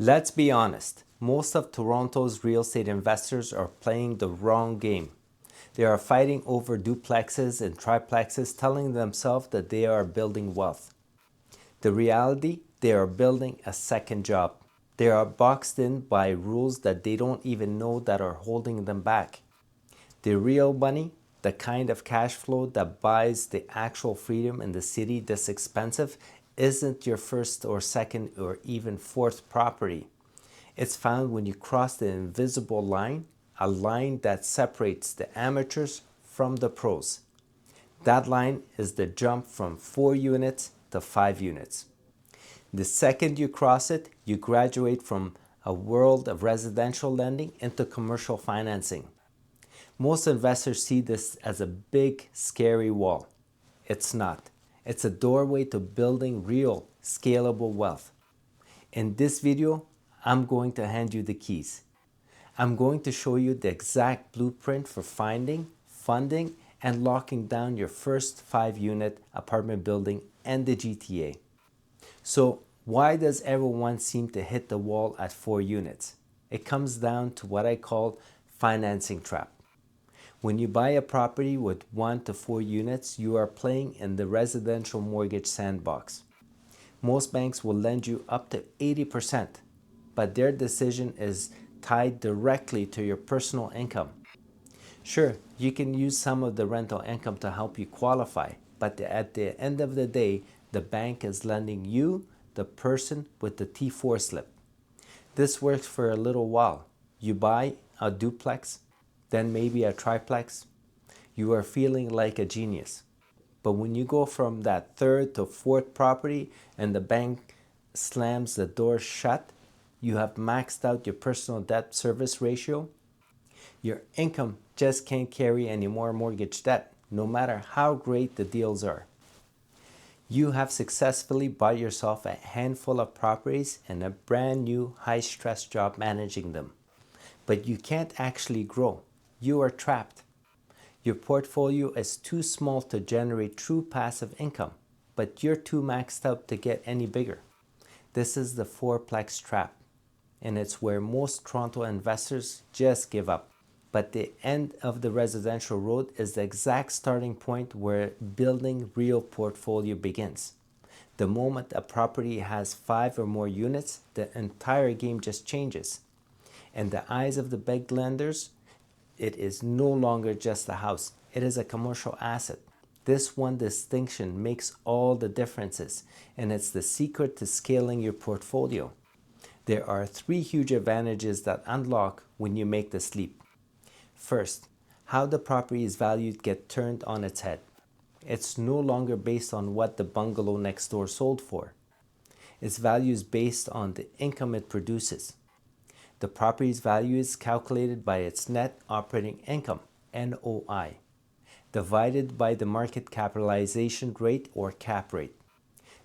Let's be honest, most of Toronto's real estate investors are playing the wrong game. They are fighting over duplexes and triplexes, telling themselves that they are building wealth. The reality, they are building a second job. They are boxed in by rules that they don't even know that are holding them back. The real money, the kind of cash flow that buys the actual freedom in the city this expensive, isn't your first or second or even fourth property. It's found when you cross the invisible line, a line that separates the amateurs from the pros. That line is the jump from 4 units to 5 units. The second you cross it, you graduate from a world of residential lending into commercial financing. Most investors see this as a big, scary wall. It's not. It's a doorway to building real, scalable wealth. In this video, I'm going to hand you the keys. I'm going to show you the exact blueprint for finding, funding, and locking down your first 5-unit apartment building and the GTA. So, why does everyone seem to hit the wall at 4 units? It comes down to what I call financing trap. When you buy a property with 1 to 4 units, you are playing in the residential mortgage sandbox. Most banks will lend you up to 80%, but their decision is tied directly to your personal income. Sure, you can use some of the rental income to help you qualify, but at the end of the day, the bank is lending you, the person with the T4 slip. This works for a little while. You buy a duplex, then maybe a triplex. You are feeling like a genius. But when you go from that third to fourth property and the bank slams the door shut, you have maxed out your personal debt service ratio. Your income just can't carry any more mortgage debt, no matter how great the deals are. You have successfully bought yourself a handful of properties and a brand new high-stress job managing them. But you can't actually grow. You are trapped. Your portfolio is too small to generate true passive income, but you're too maxed out to get any bigger. This is the fourplex trap, and it's where most Toronto investors just give up. But the end of the residential road is the exact starting point where building real portfolio begins. The moment a property has 5 or more units, the entire game just changes. In the eyes of the big lenders, it is no longer just a house. It is a commercial asset. This one distinction makes all the differences, and it's the secret to scaling your portfolio. There are 3 huge advantages that unlock when you make this leap. First, how the property is valued gets turned on its head. It's no longer based on what the bungalow next door sold for. Its value is based on the income it produces. The property's value is calculated by its net operating income, NOI, divided by the market capitalization rate or cap rate.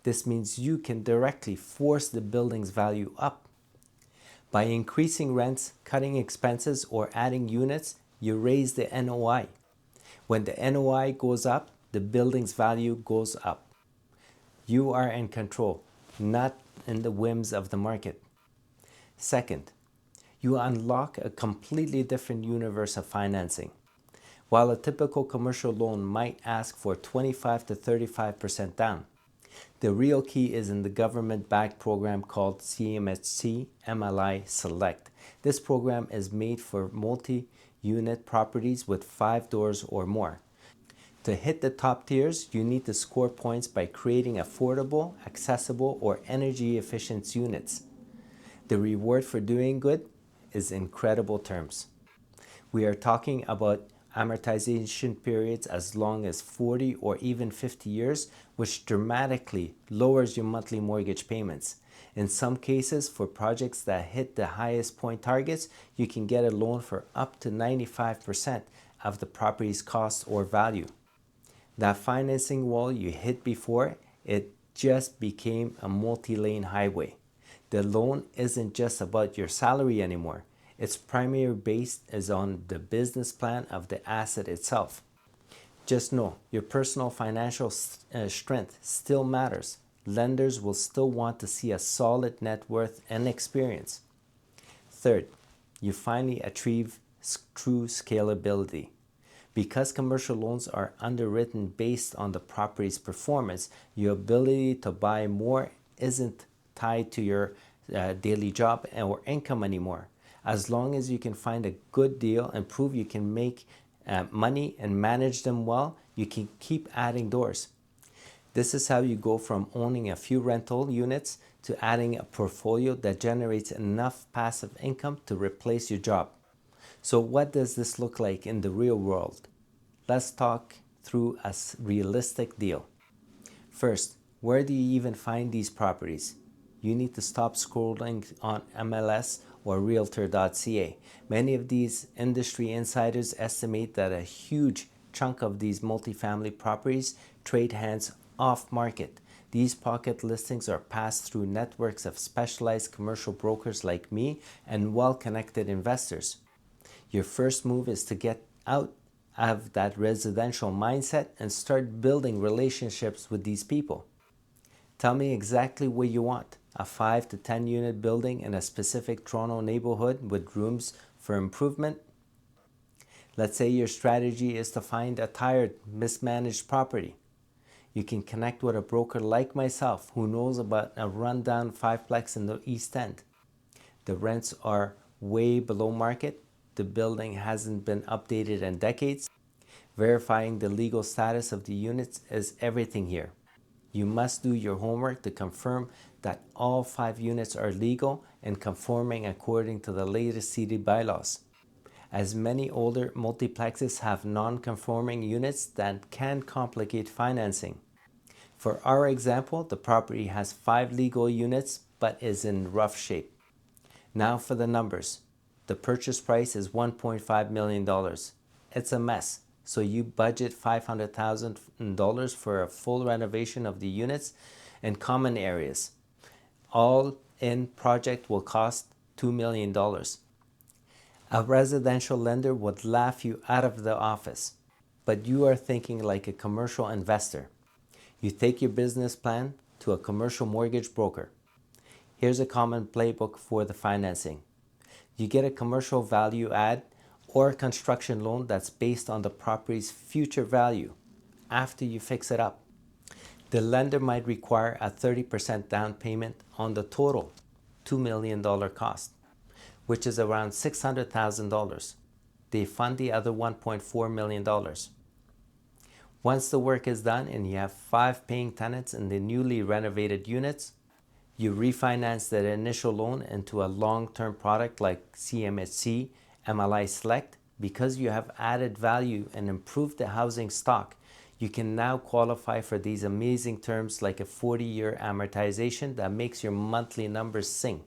This means you can directly force the building's value up. By increasing rents, cutting expenses, or adding units, you raise the NOI. When the NOI goes up, the building's value goes up. You are in control, not in the whims of the market. Second, you unlock a completely different universe of financing. While a typical commercial loan might ask for 25 to 35% down, the real key is in the government-backed program called CMHC MLI Select. This program is made for multi-unit properties with 5 doors or more. To hit the top tiers, you need to score points by creating affordable, accessible, or energy-efficient units. The reward for doing good is incredible terms. We are talking about amortization periods as long as 40 or even 50 years, which dramatically lowers your monthly mortgage payments. In some cases, for projects that hit the highest point targets, you can get a loan for up to 95% of the property's cost or value. That financing wall you hit before, it just became a multi-lane highway. The loan isn't just about your salary anymore. Its primary base is on the business plan of the asset itself. Just know your personal financial strength still matters, lenders will still want to see a solid net worth and experience. Third, you finally achieve true scalability. Because commercial loans are underwritten based on the property's performance, your ability to buy more isn't tied to your daily job or income anymore. As long as you can find a good deal and prove you can make money and manage them well, you can keep adding doors. This is how you go from owning a few rental units to adding a portfolio that generates enough passive income to replace your job. So what does this look like in the real world? Let's talk through a realistic deal. First, where do you even find these properties? You need to stop scrolling on MLS or realtor.ca. Many of these industry insiders estimate that a huge chunk of these multifamily properties trade hands off market. These pocket listings are passed through networks of specialized commercial brokers like me and well-connected investors. Your first move is to get out of that residential mindset and start building relationships with these people. Tell me exactly what you want. A 5 to 10 unit building in a specific Toronto neighborhood with rooms for improvement? Let's say your strategy is to find a tired, mismanaged property. You can connect with a broker like myself who knows about a rundown fiveplex in the East End. The rents are way below market. The building hasn't been updated in decades. Verifying the legal status of the units is everything here. You must do your homework to confirm that all 5 units are legal and conforming according to the latest city bylaws. As many older multiplexes have non-conforming units that can complicate financing. For our example, the property has 5 legal units but is in rough shape. Now for the numbers. The purchase price is $1.5 million. It's a mess, so you budget $500,000 for a full renovation of the units and common areas. All in project will cost $2 million. A residential lender would laugh you out of the office, but you are thinking like a commercial investor. You take your business plan to a commercial mortgage broker. Here's a common playbook for the financing. You get a commercial value add or a construction loan that's based on the property's future value after you fix it up. The lender might require a 30% down payment on the total $2 million cost, which is around $600,000. They fund the other $1.4 million. Once the work is done and you have 5 paying tenants in the newly renovated units, you refinance that initial loan into a long-term product like CMHC MLI Select. Because you have added value and improved the housing stock, you can now qualify for these amazing terms like a 40-year amortization that makes your monthly numbers sing.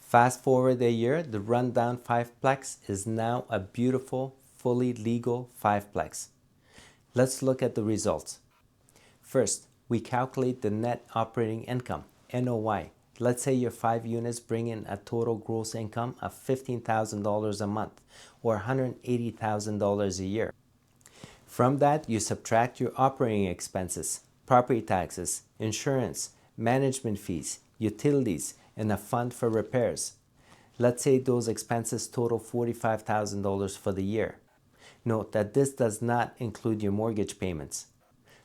Fast forward a year, the rundown fiveplex is now a beautiful, fully legal fiveplex. Let's look at the results. First, we calculate the net operating income, NOI. Let's say your 5 units bring in a total gross income of $15,000 a month or $180,000 a year. From that, you subtract your operating expenses, property taxes, insurance, management fees, utilities, and a fund for repairs. Let's say those expenses total $45,000 for the year. Note that this does not include your mortgage payments.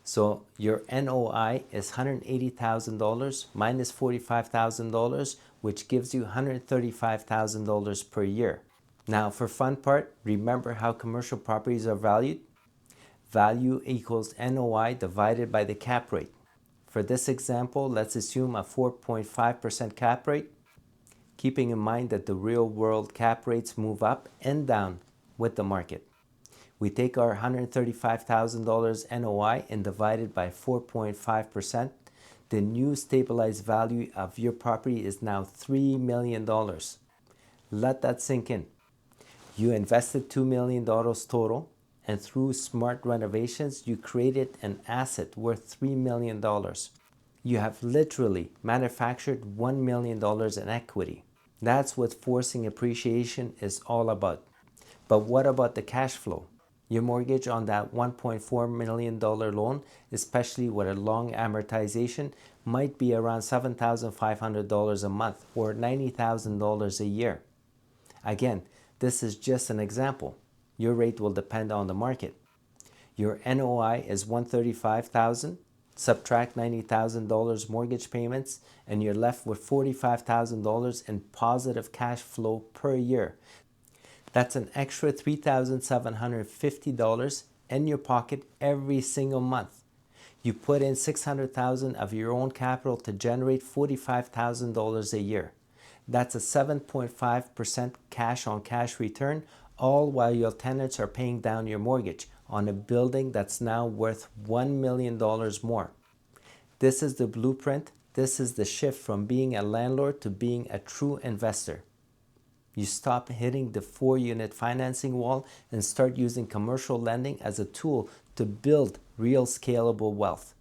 So your NOI is $180,000 minus $45,000, which gives you $135,000 per year. Now for fun part, remember how commercial properties are valued? Value equals NOI divided by the cap rate. For this example, let's assume a 4.5% cap rate, keeping in mind that the real world cap rates move up and down with the market. We take our $135,000 NOI and divide it by 4.5%. The new stabilized value of your property is now $3 million. Let that sink in. You invested $2 million total, and through smart renovations, you created an asset worth $3 million. You have literally manufactured $1 million in equity. That's what forcing appreciation is all about. But what about the cash flow? Your mortgage on that $1.4 million loan, especially with a long amortization, might be around $7,500 a month or $90,000 a year. Again, this is just an example. Your rate will depend on the market. Your NOI is $135,000, subtract $90,000 mortgage payments, and you're left with $45,000 in positive cash flow per year. That's an extra $3,750 in your pocket every single month. You put in $600,000 of your own capital to generate $45,000 a year. That's a 7.5% cash on cash return, all while your tenants are paying down your mortgage on a building that's now worth $1 million more. This is the blueprint. This is the shift from being a landlord to being a true investor. You stop hitting the 4-unit financing wall and start using commercial lending as a tool to build real scalable wealth.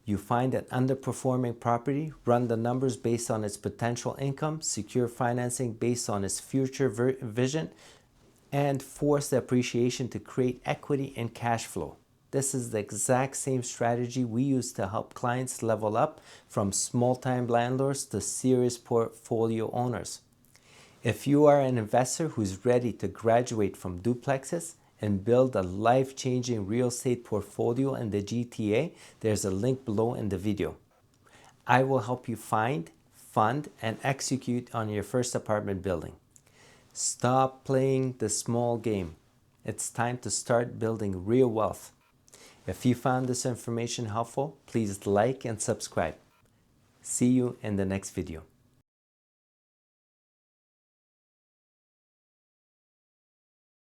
You find an underperforming property, run the numbers based on its potential income, secure financing based on its future vision, and force the appreciation to create equity and cash flow. This is the exact same strategy we use to help clients level up from small-time landlords to serious portfolio owners. If you are an investor who's ready to graduate from duplexes and build a life-changing real estate portfolio in the GTA, there's a link below in the video. I will help you find, fund, and execute on your first apartment building. Stop playing the small game. It's time to start building real wealth. If you found this information helpful, please like and subscribe. See you in the next video.